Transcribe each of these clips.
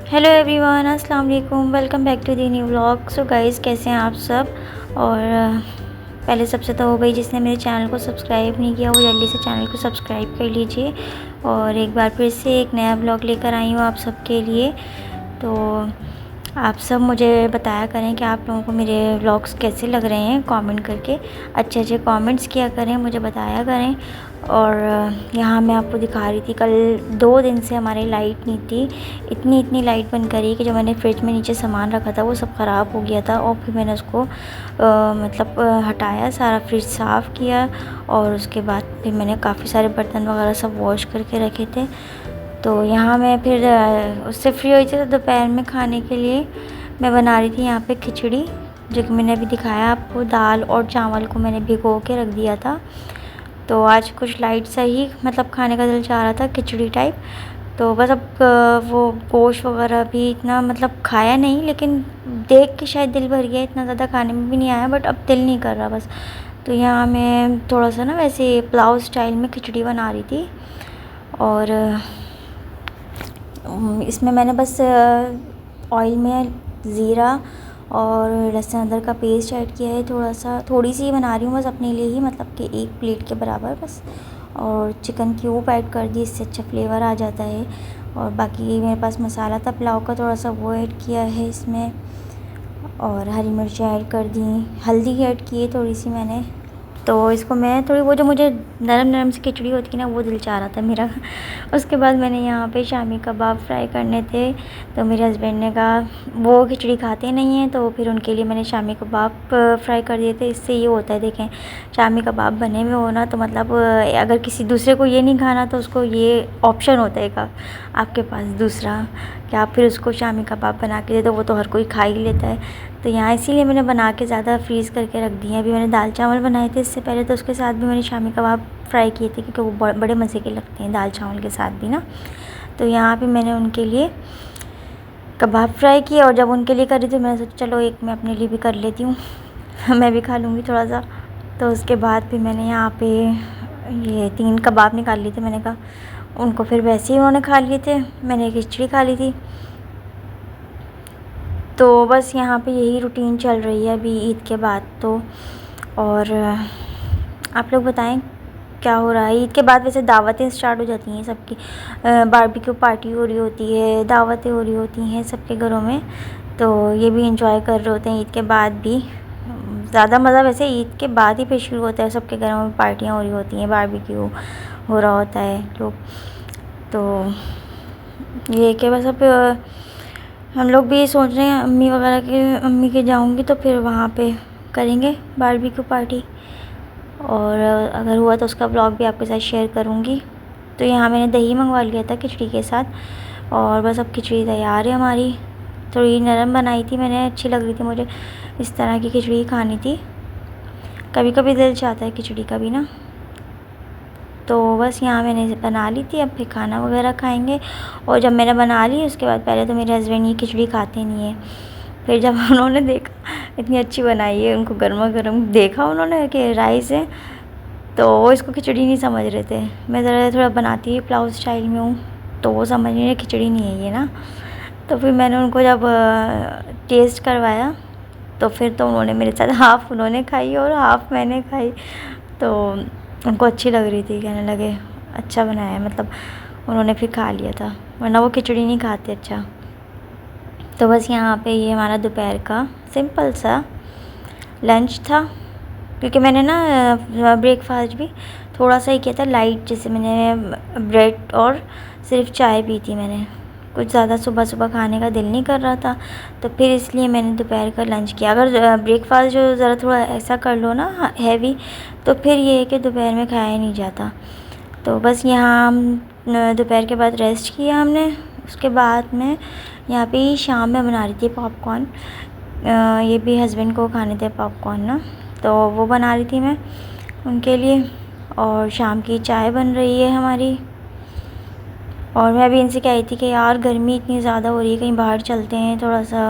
Hello everyone, अस्सलाम वालेकुम। Welcome back to the new vlog. So guys, कैसे हैं आप सब। और पहले सबसे तो हो गई, जिसने मेरे चैनल को सब्सक्राइब नहीं किया वो जल्दी से चैनल को सब्सक्राइब कर लीजिए। और एक बार फिर से एक नया व्लॉग लेकर आई हूँ आप सबके लिए। तो आप सब मुझे बताया करें कि आप लोगों को मेरे व्लॉग्स कैसे लग रहे हैं, कमेंट करके अच्छे अच्छे कमेंट्स किया करें, मुझे बताया करें। और यहाँ मैं आपको दिखा रही थी, कल 2 दिन से हमारी लाइट नहीं थी। इतनी लाइट बंद करी कि जो मैंने फ्रिज में नीचे सामान रखा था वो सब ख़राब हो गया था। और फिर मैंने उसको हटाया, सारा फ्रिज साफ़ किया। और उसके बाद फिर मैंने काफ़ी सारे बर्तन वगैरह सब वॉश करके रखे थे। तो यहाँ मैं फिर उससे फ्री हुई थी। तो दोपहर में खाने के लिए मैं बना रही थी यहाँ पे खिचड़ी, जो कि मैंने अभी दिखाया आपको। दाल और चावल को मैंने भिगो के रख दिया था। तो आज कुछ लाइट सा ही मतलब खाने का दिल चाह रहा था, खिचड़ी टाइप। तो बस अब वो गोश्त वगैरह भी इतना मतलब खाया नहीं, लेकिन देख के शायद दिल भर गया। इतना ज़्यादा खाने में भी नहीं आया, बट अब दिल नहीं कर रहा बस। तो यहाँ मैं थोड़ा सा ना वैसे पुलाव स्टाइल में खिचड़ी बना रही थी। और इसमें मैंने बस ऑयल में ज़ीरा और लहसुन अदरक का पेस्ट ऐड किया है। थोड़ी सी बना रही हूँ बस अपने लिए ही, मतलब कि 1 प्लेट के बराबर बस। और चिकन क्यूब ऐड कर दी, इससे अच्छा फ्लेवर आ जाता है। और बाकी मेरे पास मसाला था पुलाव का, थोड़ा सा वो ऐड किया है इसमें। और हरी मिर्च ऐड कर दी, हल्दी ऐड की है थोड़ी सी मैंने। तो इसको मैं थोड़ी, वो जो मुझे नरम नरम सी खिचड़ी होती है ना, वो दिल चाह रहा था मेरा। उसके बाद मैंने यहाँ पे शामी कबाब फ्राई करने थे। तो मेरे हस्बैंड ने कहा, वो खिचड़ी खाते नहीं हैं, तो फिर उनके लिए मैंने शामी कबाब फ्राई कर दिए थे। इससे ये होता है, देखें, शामी कबाब बने हुए हो ना, तो मतलब अगर किसी दूसरे को ये नहीं खाना तो उसको ये ऑप्शन होता है का आपके पास दूसरा, कि आप फिर उसको शामी कबाब बना के दे दो, वो तो हर कोई खा ही लेता है। तो यहाँ इसीलिए मैंने बना के ज़्यादा फ्रीज़ करके रख दिए। अभी मैंने दाल चावल बनाए थे इससे पहले, तो उसके साथ भी मैंने शामी कबाब फ्राई किए थे, क्योंकि वो बड़े मज़े के लगते हैं दाल चावल के साथ भी ना। तो यहाँ पे मैंने उनके लिए कबाब फ्राई किए। और जब उनके लिए कर रही थी, मैंने सोचा चलो एक मैं अपने लिए भी कर लेती हूँ। मैं भी खा लूँगी थोड़ा सा। तो उसके बाद फिर मैंने यहाँ पे ये 3 कबाब निकाल लिए थे। मैंने कहा उनको फिर वैसे ही उन्होंने खा लिए थे, मैंने खिचड़ी खा ली थी। तो बस यहाँ पे यही रूटीन चल रही है अभी ईद के बाद तो। और आप लोग बताएं क्या हो रहा है। ईद के बाद वैसे दावतें स्टार्ट हो जाती हैं सबकी, बारबेक्यू पार्टी हो रही होती है, दावतें हो रही होती हैं सबके घरों में। तो ये भी इंजॉय कर रहे होते हैं ईद के बाद भी। ज़्यादा मज़ा वैसे ईद के बाद ही फिर शुरू होता है, सबके घरों में पार्टियाँ हो रही होती हैं, बारबेक्यू हो रहा होता है लोग। तो ये कि बस अब हम लोग भी सोच रहे हैं, अम्मी के जाऊंगी तो फिर वहाँ पे करेंगे बारबेक्यू पार्टी। और अगर हुआ तो उसका ब्लॉग भी आपके साथ शेयर करूँगी। तो यहाँ मैंने दही मंगवा लिया था खिचड़ी के साथ। और बस अब खिचड़ी तैयार है हमारी। थोड़ी नरम बनाई थी मैंने, अच्छी लग रही थी मुझे, इस तरह की खिचड़ी खानी थी। कभी कभी दिल चाहता है खिचड़ी का भी ना। तो बस यहाँ मैंने बना ली थी, अब फिर खाना वगैरह खाएंगे। और जब मैंने बना ली उसके बाद, पहले तो मेरे हस्बैंड ये खिचड़ी खाते नहीं है। फिर जब उन्होंने देखा इतनी अच्छी बनाई है, उनको गर्मा गर्म देखा उन्होंने कि राइस है, तो वो इसको खिचड़ी नहीं समझ रहे थे। मैं ज़रा थोड़ा बनाती हुई पुलाव स्टाइल में हूँ, तो वो समझ नहीं रहे खिचड़ी नहीं है ये ना। तो फिर मैंने उनको जब टेस्ट करवाया, तो फिर तो उन्होंने मेरे साथ हाफ़ उन्होंने खाई और हाफ़ मैंने खाई। तो उनको अच्छी लग रही थी, कहने लगे अच्छा बनाया है, मतलब उन्होंने फिर खा लिया था, वरना वो खिचड़ी नहीं खाते। अच्छा, तो बस यहाँ पे ये हमारा दोपहर का सिंपल सा लंच था, क्योंकि मैंने ना ब्रेकफास्ट भी थोड़ा सा ही किया था लाइट, जैसे मैंने ब्रेड और सिर्फ चाय पी थी मैंने। कुछ ज़्यादा सुबह सुबह खाने का दिल नहीं कर रहा था, तो फिर इसलिए मैंने दोपहर का लंच किया। अगर ब्रेकफास्ट जो ज़रा थोड़ा ऐसा कर लो ना हैवी, तो फिर ये है कि दोपहर में खाया नहीं जाता। तो बस यहाँ हम दोपहर के बाद रेस्ट किया हमने। उसके बाद में यहाँ पे शाम में बना रही थी पॉपकॉर्न। ये भी हस्बैंड को खाने थे पॉपकॉर्न ना, तो वो बना रही थी मैं उनके लिए। और शाम की चाय बन रही है हमारी। और मैं अभी इनसे कह रही थी कि यार गर्मी इतनी ज़्यादा हो रही है, कहीं बाहर चलते हैं थोड़ा सा।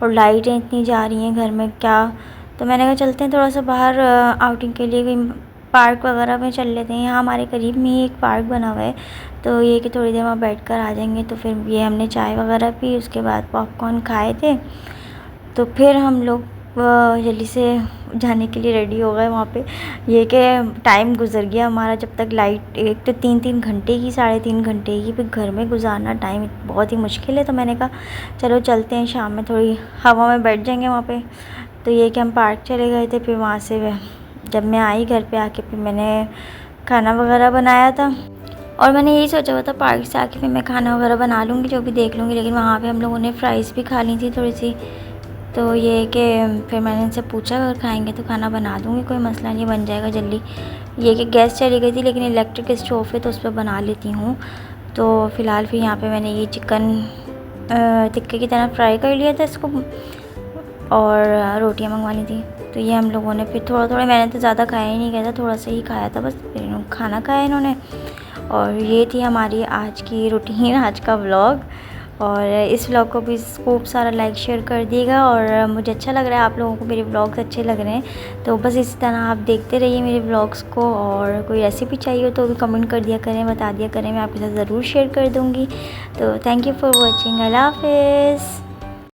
और लाइटें इतनी जा रही हैं घर में क्या। तो मैंने कहा चलते हैं थोड़ा सा बाहर आउटिंग के लिए, कहीं पार्क वगैरह में चल लेते हैं। यहाँ हमारे करीब में ही एक पार्क बना हुआ है, तो ये कि थोड़ी देर वहाँ बैठकर आ जाएंगे। तो फिर ये हमने चाय वगैरह पी, उसके बाद पॉपकॉर्न खाए थे, तो फिर हम लोग जल्दी से जाने के लिए रेडी हो गए वहाँ पे। ये कि टाइम गुजर गया हमारा, जब तक लाइट, एक तो 3-3 घंटे की, 3.5 घंटे की, फिर घर में गुजारना टाइम बहुत ही मुश्किल है। तो मैंने कहा चलो चलते हैं, शाम में थोड़ी हवा में बैठ जाएंगे वहाँ पे। तो ये कि हम पार्क चले गए थे। फिर वहाँ से जब मैं आई घर पे आके, फिर मैंने खाना वगैरह बनाया था, और मैंने यही सोचा हुआ था पार्क से आके फिर मैं खाना वगैरह बना लूँगी, जो भी देख लूँगी। लेकिन वहाँ पे हम लोगों ने फ़्राइज़ भी खा ली थी थोड़ी सी। तो ये कि फिर मैंने इनसे पूछा अगर खाएंगे तो खाना बना दूँगी, कोई मसला नहीं, बन जाएगा जल्दी। ये कि गैस चली गई थी, लेकिन इलेक्ट्रिक स्टोव है तो उस पर बना लेती हूँ। तो फ़िलहाल फिर यहाँ पे मैंने ये चिकन टिक्के की तरह फ्राई कर लिया था इसको, और रोटियाँ मंगवा ली थी। तो ये हम लोगों ने फिर थोड़ा मैंने तो ज़्यादा खाया ही नहीं गया था, थोड़ा सा ही खाया था बस। फिर खाना खाया इन्होंने। और ये थी हमारी आज की रूटीन, आज का व्लॉग। और इस व्लॉग को भी खूब सारा लाइक शेयर कर दिएगा। और मुझे अच्छा लग रहा है आप लोगों को मेरे व्लॉग्स अच्छे लग रहे हैं, तो बस इसी तरह आप देखते रहिए मेरे व्लॉग्स को। और कोई रेसिपी चाहिए हो तो भी कमेंट कर दिया करें, बता दिया करें, मैं आपके साथ ज़रूर शेयर कर दूँगी। तो थैंक यू फॉर वॉचिंग। अल्लाह हाफ़िज़।